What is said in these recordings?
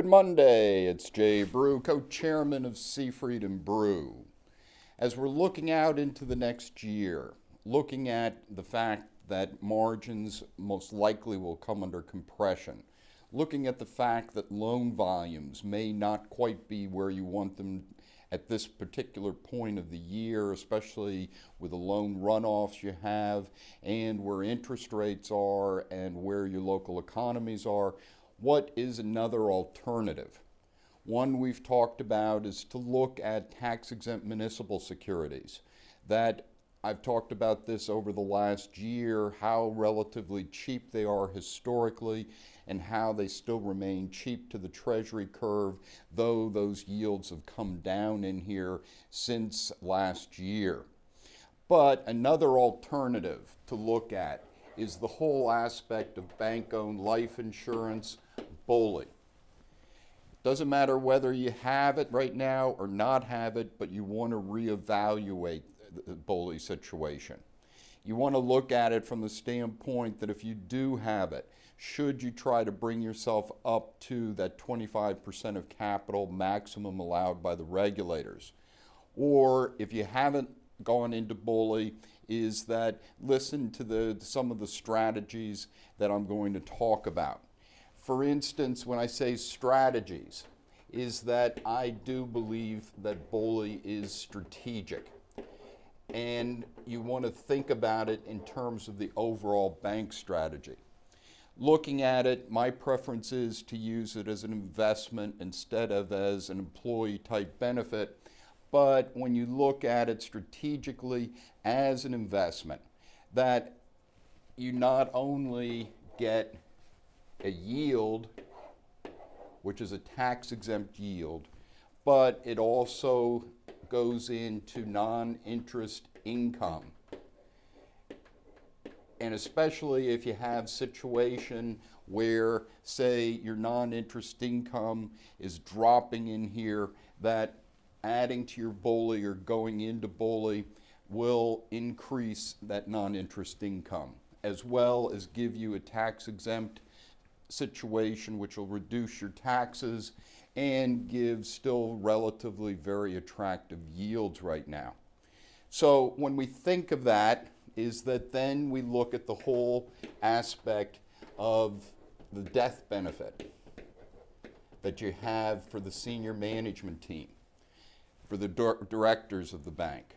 Good Monday. It's Jay Brew, co-chairman of Seafried and Brew. As we're looking out into the next year, looking at the fact that margins most likely will come under compression, looking at the fact that loan volumes may not quite be where you want them at this particular point of the year, especially with the loan runoffs you have and where interest rates are and where your local economies are, what is another alternative? One we've talked about is to look at tax-exempt municipal securities. That I've talked about this over the last year, how relatively cheap they are historically and how they still remain cheap to the Treasury curve, though those yields have come down in here since last year. But another alternative to look at is the whole aspect of bank-owned life insurance, BOLI. Doesn't matter whether you have it right now or not have it, but you want to reevaluate the BOLI situation. You want to look at it from the standpoint that if you do have it, should you try to bring yourself up to that 25% of capital maximum allowed by the regulators? Or if you haven't gone into BOLI, is that listen to some of the strategies that I'm going to talk about. For instance, when I say strategies, is that I do believe that BOLI is strategic. And you want to think about it in terms of the overall bank strategy. Looking at it, my preference is to use it as an investment instead of as an employee type benefit. But when you look at it strategically as an investment, that you not only get a yield, which is a tax-exempt yield, but it also goes into non-interest income. And especially if you have a situation where, say, your non-interest income is dropping in here, that adding to your BOLI or going into BOLI will increase that non-interest income, as well as give you a tax-exempt situation which will reduce your taxes and give still relatively very attractive yields right now. So when we think of that, is that then we look at the whole aspect of the death benefit that you have for the senior management team, for the directors of the bank.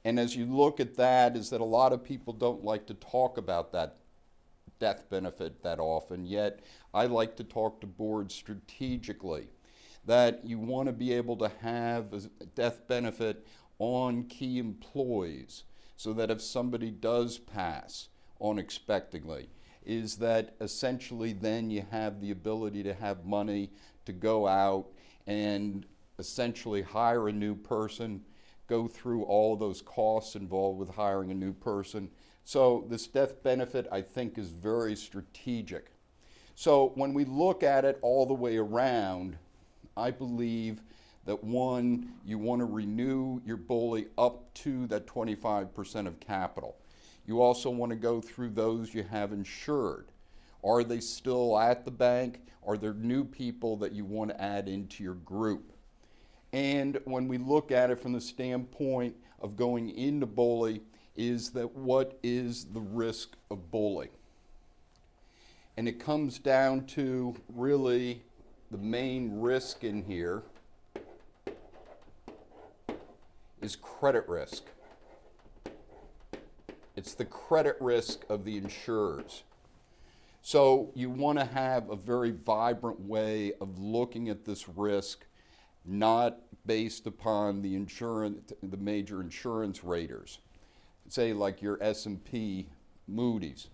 And as you look at that, is that a lot of people don't like to talk about that death benefit that often, yet I like to talk to boards strategically, that you want to be able to have a death benefit on key employees, so that if somebody does pass unexpectedly, is that essentially then you have the ability to have money to go out and essentially hire a new person, go through all those costs involved with hiring a new person. So this death benefit, I think, is very strategic. So when we look at it all the way around, I believe that one, you want to renew your BOLI up to that 25% of capital. You also want to go through those you have insured. Are they still at the bank? Are there new people that you want to add into your group? And when we look at it from the standpoint of going into BOLI, is that what is the risk of BOLI? And it comes down to really the main risk in here is credit risk. It's the credit risk of the insurers. So you want to have a very vibrant way of looking at this risk, not based upon the major insurance raters, say like your S&P, Moody's.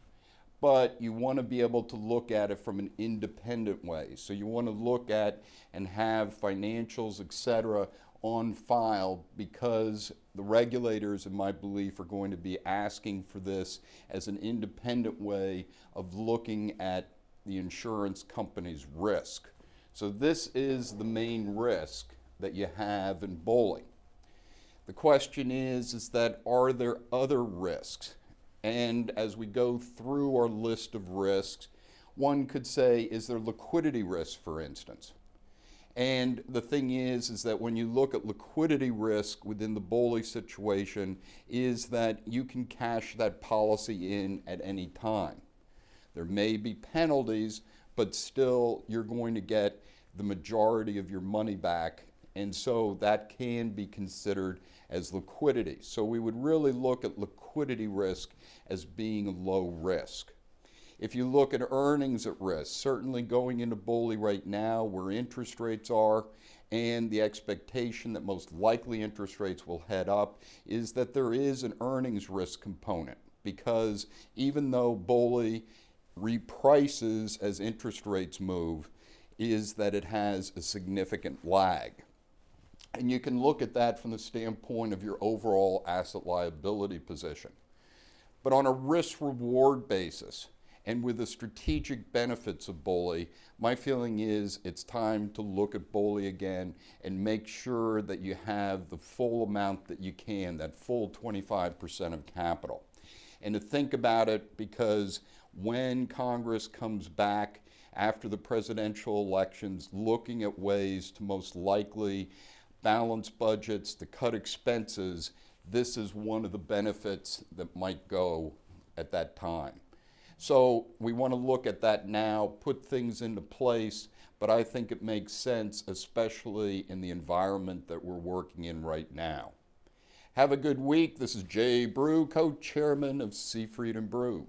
But you want to be able to look at it from an independent way. So you want to look at and have financials, etc., on file, because the regulators, in my belief, are going to be asking for this as an independent way of looking at the insurance company's risk. So this is the main risk that you have in BOLI. The question is that are there other risks? And as we go through our list of risks, One could say, is there liquidity risk, for instance? And the thing is that when you look at liquidity risk within the BOLI situation, is that you can cash that policy in at any time. There may be penalties, but still you're going to get the majority of your money back, and so that can be considered as liquidity. So we would really look at liquidity risk as being low risk. If you look at earnings at risk, certainly going into BOLI right now where interest rates are and the expectation that most likely interest rates will head up, is that there is an earnings risk component, because even though BOLI reprices as interest rates move, is that it has a significant lag. And you can look at that from the standpoint of your overall asset liability position. But on a risk-reward basis, and with the strategic benefits of BOLI, my feeling is it's time to look at BOLI again and make sure that you have the full amount that you can, that full 25% of capital. And to think about it, because when Congress comes back after the presidential elections looking at ways to most likely balance budgets, to cut expenses, this is one of the benefits that might go at that time. So we want to look at that now, put things into place, but I think it makes sense, especially in the environment that we're working in right now. Have a good week. This is Jay Brew, co-chairman of Seafried and Brew.